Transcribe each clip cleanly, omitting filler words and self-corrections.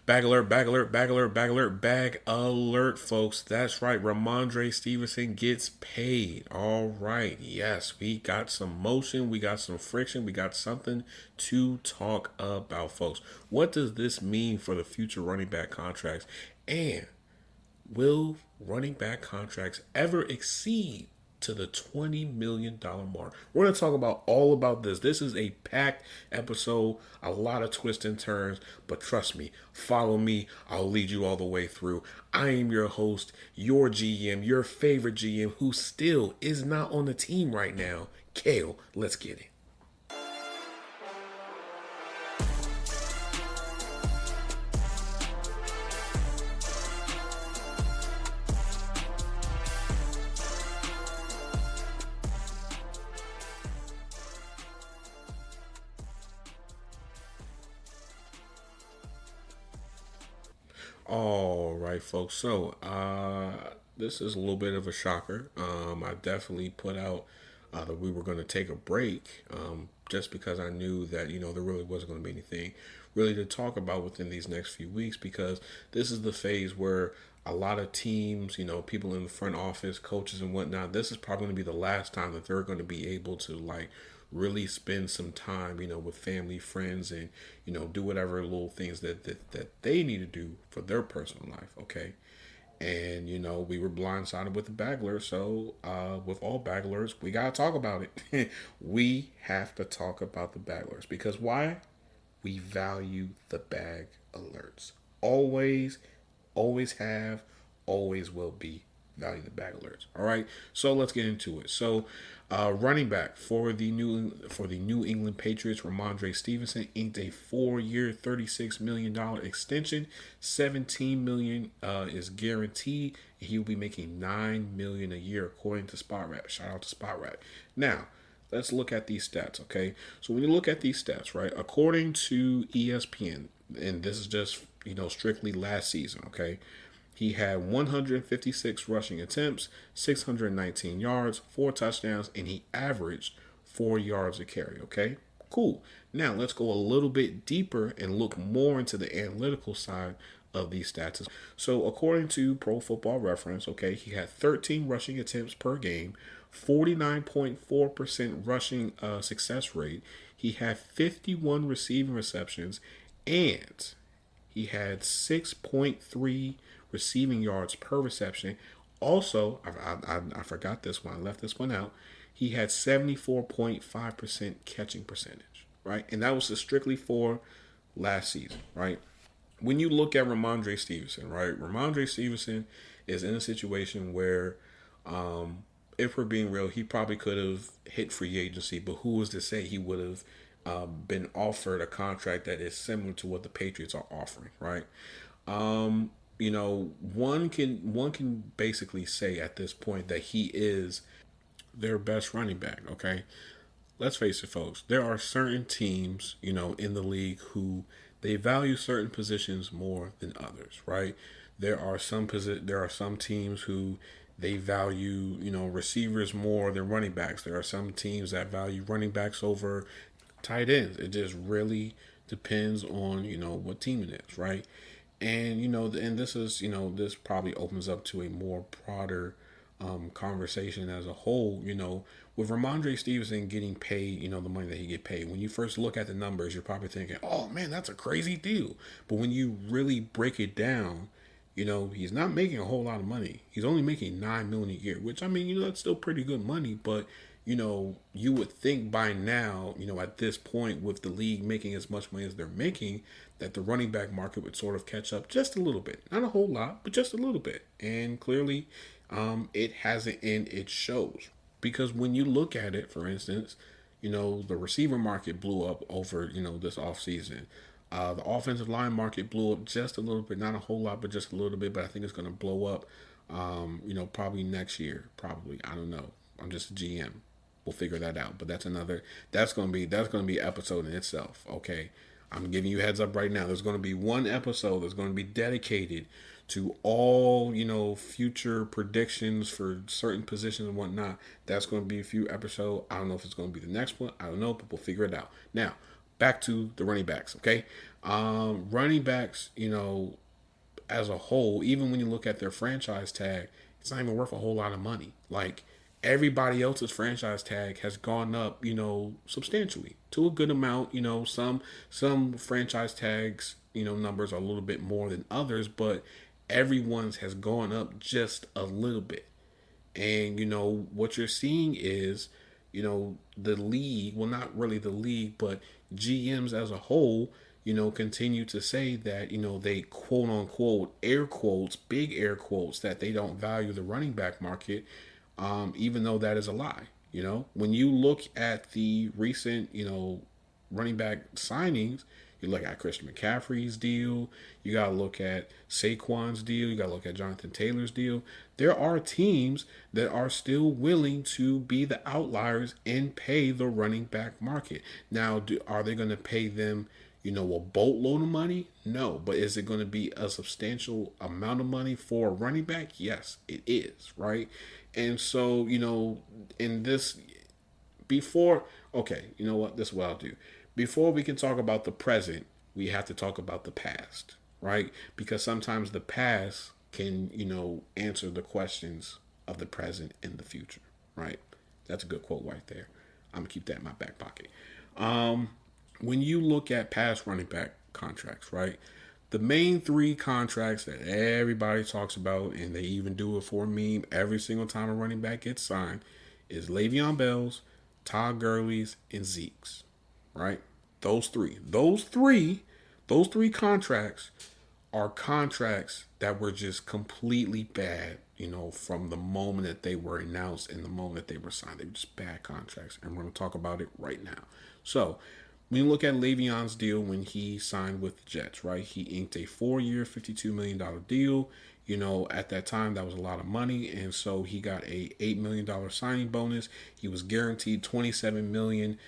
Bag alert, bag alert, bag alert, bag alert, bag alert, folks. That's right. Rhamondre Stevenson gets paid. All right. Yes, we got some motion. We got some friction. We got something to talk about, folks. What does this mean for the future running back contracts? And will running back contracts ever exceed to the $20 million mark? We're going to talk about all about this. This is a packed episode, a lot of twists and turns, but trust me, follow me. I'll lead you all the way through. I am your host, your GM, your favorite GM who still is not on the team right now. Kale, let's get it. All right, folks. So, this is a little bit of a shocker. I definitely put out that we were going to take a break, just because I knew that there really wasn't going to be anything really to talk about within these next few weeks, because this is the phase where a lot of teams, people in the front office, coaches and whatnot, this is probably going to be the last time that they're going to be able to really spend some time, with family, friends, and, do whatever little things that they need to do for their personal life. Okay. And, we were blindsided with the bag alert. So, with all bag alerts, we got to talk about it. We have to talk about the bag alerts, because why? We value the bag alerts. Always have, always will be value the bag alerts. All right. So let's get into it. So, running back for the New England Patriots, Rhamondre Stevenson inked a 4-year, $36 million extension. $17 million is guaranteed. He will be making $9 million a year, according to Spot Rap. Shout out to Spot Rap. Now, let's look at these stats. Okay, so when you look at these stats, right, according to ESPN, and this is just strictly last season. Okay. He had 156 rushing attempts, 619 yards, 4 touchdowns, and he averaged 4 yards a carry. Okay, cool. Now let's go a little bit deeper and look more into the analytical side of these stats. So according to Pro Football Reference, okay, he had 13 rushing attempts per game, 49.4% rushing success rate. He had 51 receiving receptions, and he had 6.3 receiving yards per reception. Also, I forgot this one. I left this one out. He had 74.5% catching percentage, right? And that was just strictly for last season, right? When you look at Rhamondre Stevenson, right? Rhamondre Stevenson is in a situation where, if we're being real, he probably could have hit free agency, but who was to say he would have been offered a contract that is similar to what the Patriots are offering, right? One can basically say at this point that he is their best running back. Okay, let's face it, folks. There are certain teams, in the league who they value certain positions more than others, right? There are some teams who they value, receivers more than running backs. There are some teams that value running backs over tight ends. It just really depends on, what team it is, right? And and this is this probably opens up to a more broader conversation as a whole. With Rhamondre Stevenson getting paid, the money that he get paid. When you first look at the numbers, you're probably thinking, "Oh man, that's a crazy deal." But when you really break it down, he's not making a whole lot of money. He's only making $9 million a year, which I mean, that's still pretty good money, but you would think by now, at this point with the league making as much money as they're making, that the running back market would sort of catch up just a little bit. Not a whole lot, but just a little bit. And clearly, it hasn't, and it shows. Because when you look at it, for instance, the receiver market blew up over, this offseason. The offensive line market blew up just a little bit, not a whole lot, but just a little bit. But I think it's going to blow up, probably next year. Probably, I don't know. I'm just a GM. We'll figure that out. But that's going to be an episode in itself. Okay, I'm giving you a heads up right now. There's going to be one episode that's going to be dedicated to all, future predictions for certain positions and whatnot. That's going to be a few episodes. I don't know if it's going to be the next one. I don't know, but we'll figure it out. Now, back to the running backs, okay? Running backs, as a whole, even when you look at their franchise tag, it's not even worth a whole lot of money. Like everybody else's franchise tag has gone up, substantially to a good amount. Some franchise tags, numbers are a little bit more than others, but everyone's has gone up just a little bit. And what you're seeing is, the league, well, not really the league, but GMs as a whole, continue to say that, they quote unquote, air quotes, big air quotes, that they don't value the running back market, even though that is a lie. When you look at the recent, running back signings, you look at Christian McCaffrey's deal. You got to look at Saquon's deal. You got to look at Jonathan Taylor's deal. There are teams that are still willing to be the outliers and pay the running back market. Now, are they going to pay them, a boatload of money? No. But is it going to be a substantial amount of money for a running back? Yes, it is, right? And so, in this, before, okay, you know what? This is what I'll do. Before we can talk about the present, we have to talk about the past, right? Because sometimes the past can, answer the questions of the present and the future, right? That's a good quote right there. I'm gonna keep that in my back pocket. When you look at past running back contracts, right? The main three contracts that everybody talks about, and they even do it for me every single time a running back gets signed, is Le'Veon Bell's, Todd Gurley's, and Zeke's, right? Those three contracts are contracts that were just completely bad, from the moment that they were announced and the moment that they were signed. They were just bad contracts, and we're going to talk about it right now. So, when you look at Le'Veon's deal when he signed with the Jets, right? He inked a 4-year, $52 million deal. At that time, that was a lot of money, and so he got a $8 million signing bonus. He was guaranteed $27 million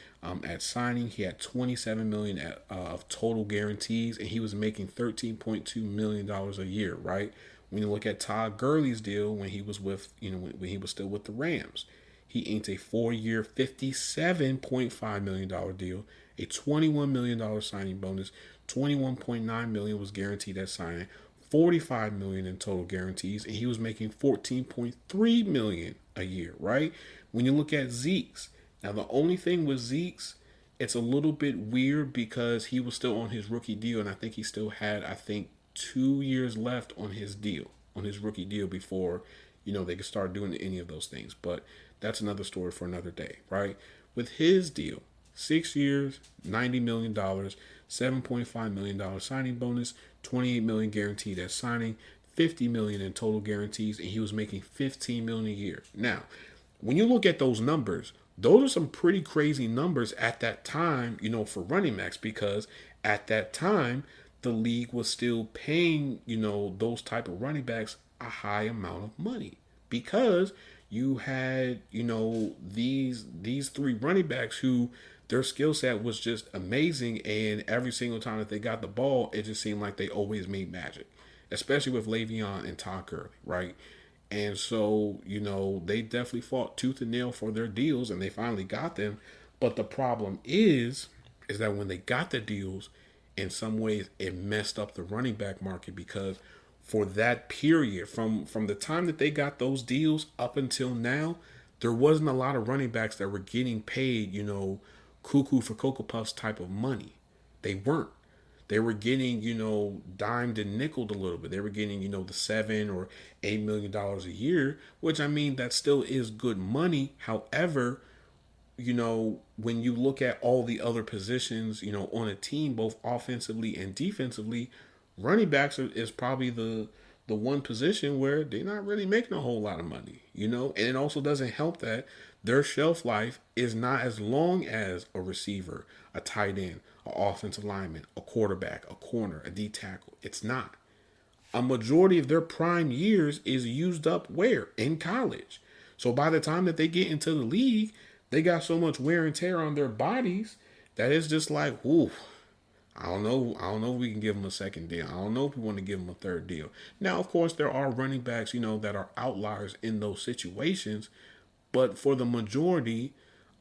at signing. He had $27 million of total guarantees, and he was making $13.2 million a year, right? When you look at Todd Gurley's deal when he was with, when he was still with the Rams, he inked a 4-year, $57.5 million deal, a $21 million signing bonus, $21.9 million was guaranteed at signing, $45 million in total guarantees, and he was making $14.3 million a year, right? When you look at Zeke's, now the only thing with Zeke's, it's a little bit weird because he was still on his rookie deal, and I think he still had, 2 years left on his deal, on his rookie deal before, they could start doing any of those things. But that's another story for another day, right? With his deal, 6 years, $90 million, $7.5 million signing bonus, $28 million guaranteed at signing, $50 million in total guarantees, and he was making $15 million a year. Now, when you look at those numbers, those are some pretty crazy numbers at that time, for running backs, because at that time, the league was still paying, those type of running backs a high amount of money because you had, these three running backs who their skill set was just amazing, and every single time that they got the ball, it just seemed like they always made magic, especially with Le'Veon and Todd Gurley, right? And so, they definitely fought tooth and nail for their deals, and they finally got them. But the problem is that when they got the deals, in some ways, it messed up the running back market because for that period, from the time that they got those deals up until now, there wasn't a lot of running backs that were getting paid, cuckoo for Cocoa Puffs type of money. They weren't. They were getting, dimed and nickeled a little bit. They were getting, the $7 or $8 million a year, which that still is good money. However, when you look at all the other positions, on a team, both offensively and defensively, running backs is probably the one position where they're not really making a whole lot of money, and it also doesn't help that their shelf life is not as long as a receiver, a tight end, an offensive lineman, a quarterback, a corner, a D tackle. It's not. A majority of their prime years is used up where? In college. So by the time that they get into the league, they got so much wear and tear on their bodies that it's just like, ooh, I don't know if we can give them a second deal. I don't know if we want to give them a third deal. Now, of course, there are running backs, that are outliers in those situations. But for the majority,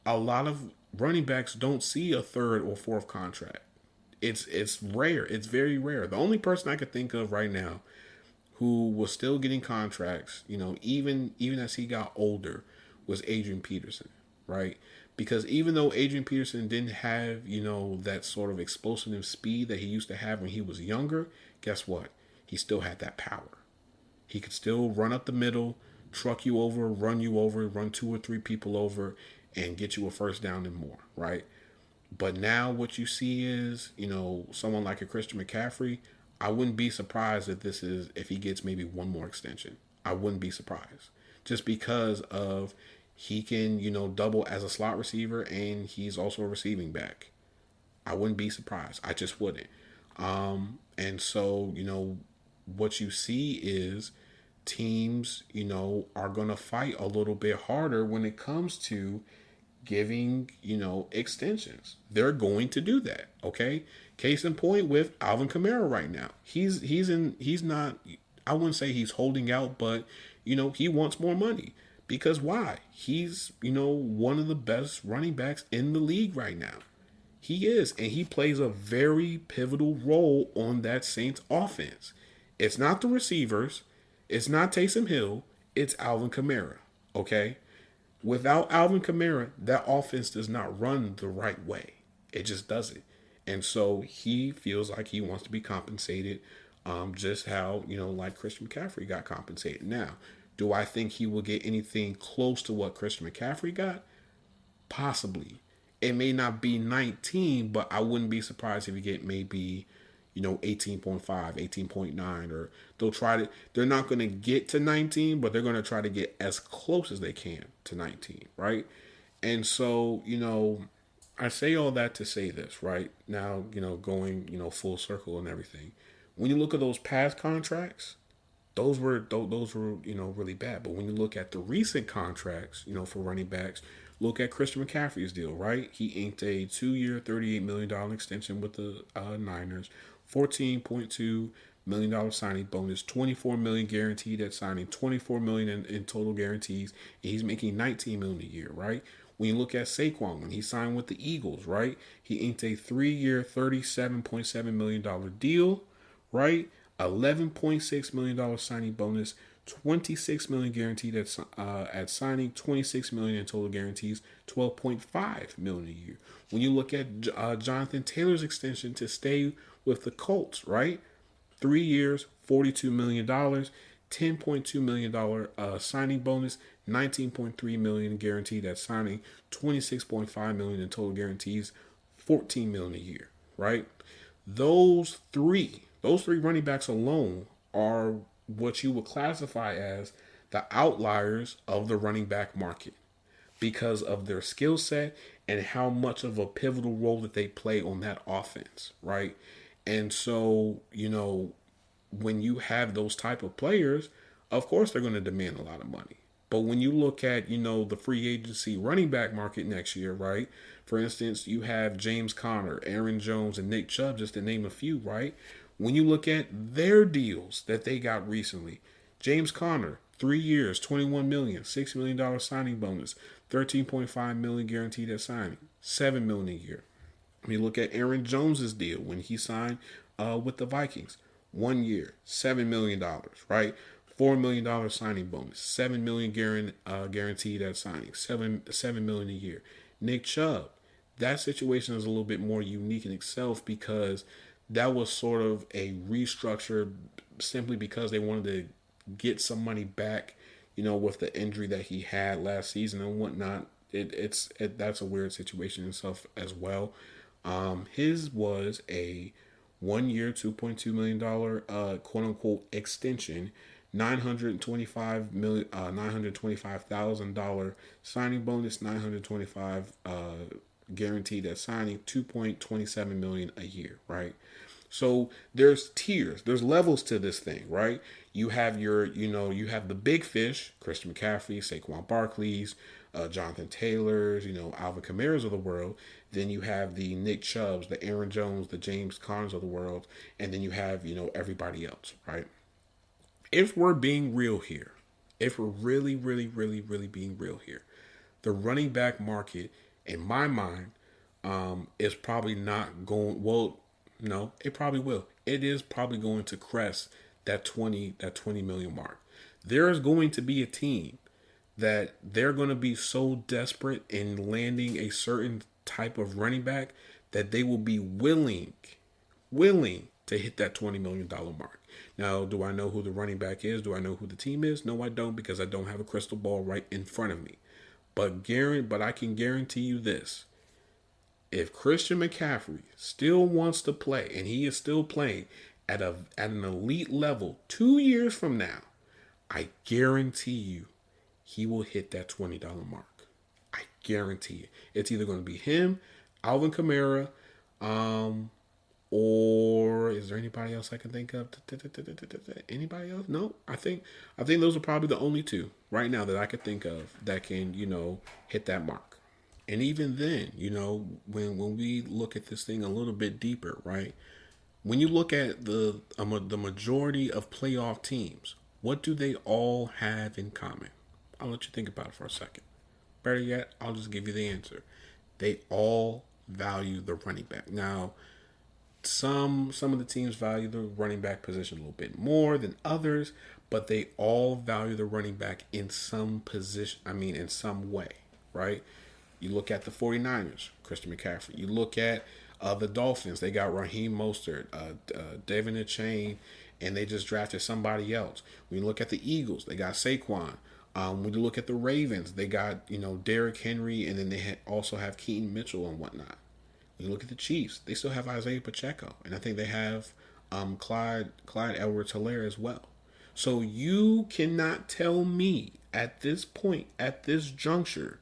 a lot of running backs don't see a third or fourth contract. It's rare. It's very rare. The only person I could think of right now who was still getting contracts, even as he got older, was Adrian Peterson, right? Because even though Adrian Peterson didn't have, that sort of explosive speed that he used to have when he was younger, guess what? He still had that power. He could still run up the middle, truck you over, run two or three people over, and get you a first down and more, right? But now what you see is, someone like a Christian McCaffrey. I wouldn't be surprised if he gets maybe one more extension. I wouldn't be surprised. Just because of he can, double as a slot receiver and he's also a receiving back. I wouldn't be surprised. I just wouldn't. And so, what you see is teams, are going to fight a little bit harder when it comes to giving, extensions. They're going to do that. Okay. Case in point with Alvin Kamara right now. He's not, I wouldn't say he's holding out, but he wants more money. Because why? He's, one of the best running backs in the league right now. He is, and he plays a very pivotal role on that Saints offense. It's not the receivers, it's not Taysom Hill, it's Alvin Kamara. Okay? Without Alvin Kamara, that offense does not run the right way. It just doesn't. And so he feels like he wants to be compensated, just how, like Christian McCaffrey got compensated. Now, do I think he will get anything close to what Christian McCaffrey got? Possibly. It may not be 19, but I wouldn't be surprised if you get maybe, 18.5, 18.9, or they're not going to get to 19, but they're going to try to get as close as they can to 19, right? And so, I say all that to say this, right? Now, going, full circle and everything. When you look at those past contracts, those were really bad. But when you look at the recent contracts, for running backs, look at Christian McCaffrey's deal, right? He inked a 2-year, $38 million extension with the Niners, $14.2 million signing bonus, $24 million guaranteed at signing, $24 million in total guarantees, and he's making $19 million a year, right? When you look at Saquon, when he signed with the Eagles, right? He inked a 3-year, $37.7 million deal, right? $11.6 million signing bonus, $26 million guaranteed at signing, $26 million in total guarantees, $12.5 million a year. When you look at Jonathan Taylor's extension to stay with the Colts, right? 3 years, $42 million, $10.2 million signing bonus, $19.3 million guaranteed at signing, $26.5 million in total guarantees, $14 million a year, right? Those three running backs alone are what you would classify as the outliers of the running back market because of their skill set and how much of a pivotal role that they play on that offense, right? And so, when you have those type of players, of course they're going to demand a lot of money. But when you look at, the free agency running back market next year, right? For instance, you have James Conner, Aaron Jones, and Nick Chubb, just to name a few, right? When you look at their deals that they got recently, James Conner, 3 years, $21 million, $6 million signing bonus, $13.5 million guaranteed at signing, $7 million a year. When you look at Aaron Jones's deal when he signed with the Vikings, 1 year, $7 million, right? $4 million signing bonus, $7 million guaranteed at signing, $7 million a year. Nick Chubb, that situation is a little bit more unique in itself because that was sort of a restructure simply because they wanted to get some money back, with the injury that he had last season and whatnot. That's a weird situation in itself as well. His was a 1 year, $2.2 million, quote unquote extension, $925,000 signing bonus, $925 guaranteed at signing, $2.27 million a year, right? So there's tiers, there's levels to this thing, right? You have you have the big fish, Christian McCaffrey, Saquon Barkley's, Jonathan Taylor's, Alvin Kamara's of the world. Then you have the Nick Chubbs, the Aaron Jones, the James Connors of the world. And then you have, everybody else, right? If we're being real here, if we're really, really, really, really being real here, the running back market, in my mind, is probably not going, well, No, it probably will. It is probably going to crest that 20 million mark. There is going to be a team that they're going to be so desperate in landing a certain type of running back that they will be willing to hit that $20 million mark. Now, do I know who the running back is? Do I know who the team is? No, I don't, because I don't have a crystal ball right in front of me. But I can guarantee you this: if Christian McCaffrey still wants to play, and he is still playing at an elite level 2 years from now, I guarantee you he will hit that $20 mark. I guarantee it. It's either going to be him, Alvin Kamara, or is there anybody else I can think of? Anybody else? No, I think those are probably the only two right now that I could think of that can, hit that mark. And even then, when we look at this thing a little bit deeper, right? When you look at the majority of playoff teams, what do they all have in common? I'll let you think about it for a second. Better yet, I'll just give you the answer. They all value the running back. Now, some of the teams value the running back position a little bit more than others, but they all value the running back in some position. In some way, right? You look at the 49ers, Christian McCaffrey. You look at the Dolphins. They got Raheem Mostert, David Achane, and they just drafted somebody else. When you look at the Eagles, they got Saquon. When you look at the Ravens, they got Derrick Henry, and then they also have Keaton Mitchell and whatnot. When you look at the Chiefs, they still have Isaiah Pacheco, and I think they have Clyde Edwards-Helaire as well. So you cannot tell me at this point, at this juncture,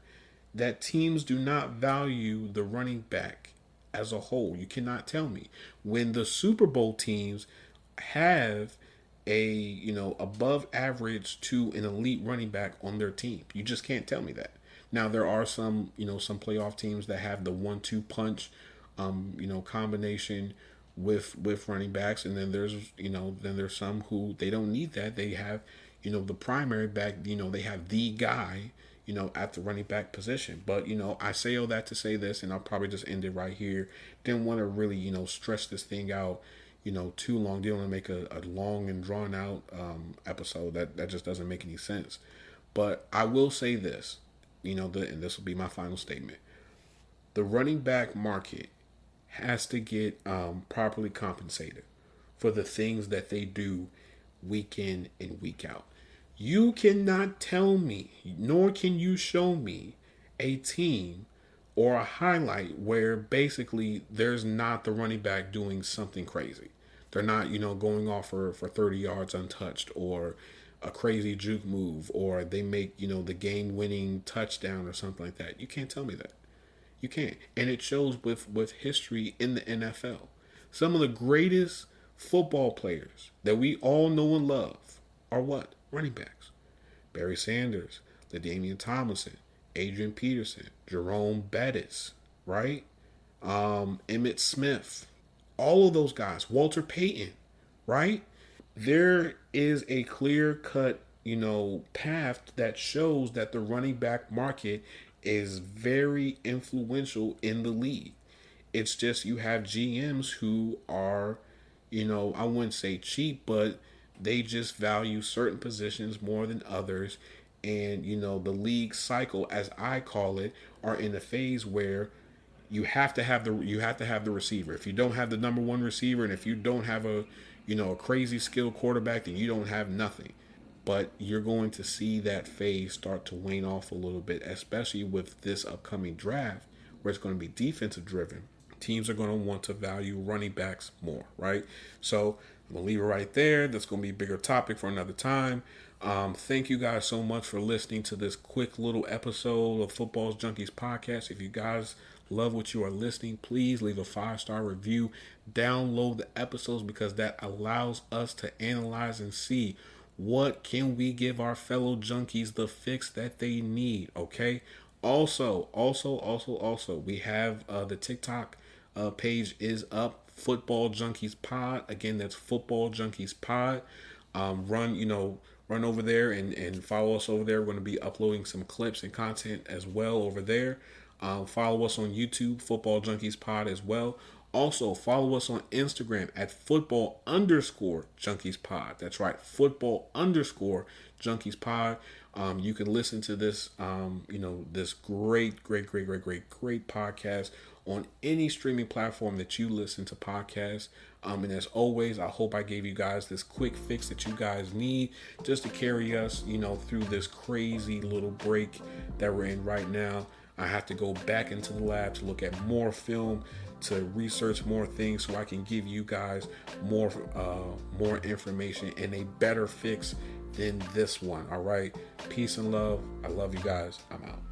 that teams do not value the running back as a whole. You cannot tell me when the Super Bowl teams have a above average to an elite running back on their team. You just can't tell me that. Now there are some some playoff teams that have the 1-2 punch combination with running backs, and then there's some who they don't need that. They have the primary back, they have the guy at the running back position. But I say all that to say this, and I'll probably just end it right here. Didn't want to really stretch this thing out too long. Didn't want to make a long and drawn out episode that just doesn't make any sense. But I will say this, and this will be my final statement: the running back market has to get properly compensated for the things that they do week in and week out. You cannot tell me, nor can you show me a team or a highlight where basically there's not the running back doing something crazy. They're not, going off for 30 yards untouched, or a crazy juke move, or they make, the game-winning touchdown or something like that. You can't tell me that. You can't. And it shows with history in the NFL. Some of the greatest football players that we all know and love are what? Running backs. Barry Sanders, LaDainian Tomlinson, Adrian Peterson, Jerome Bettis, right? Emmitt Smith. All of those guys. Walter Payton, right? There is a clear-cut, path that shows that the running back market is very influential in the league. It's just you have GMs who are, I wouldn't say cheap, but they just value certain positions more than others. And, the league cycle, as I call it, are in a phase where you have to have the receiver. If you don't have the number one receiver, and if you don't have a crazy skilled quarterback, then you don't have nothing. But you're going to see that phase start to wane off a little bit, especially with this upcoming draft where it's going to be defensive driven. Teams are going to want to value running backs more, right? So I'm going to leave it right there. That's going to be a bigger topic for another time. Thank you guys so much for listening to this quick little episode of Football's Junkies podcast. If you guys love what you are listening, please leave a 5-star review. Download the episodes, because that allows us to analyze and see what can we give our fellow junkies the fix that they need, okay? Also, we have the TikTok page is up, Football Junkies Pod. Again, that's Football Junkies Pod. Run over there and follow us over there. We're going to be uploading some clips and content as well over there. Follow us on YouTube, Football Junkies Pod as well. Also, follow us on Instagram at football_junkies pod. That's right, football_junkies pod. You can listen to this, this great podcast on any streaming platform that you listen to podcasts. And as always, I hope I gave you guys this quick fix that you guys need just to carry us, through this crazy little break that we're in right now. I have to go back into the lab to look at more film, to research more things so I can give you guys more information and a better fix than this one. All right. Peace and love. I love you guys. I'm out.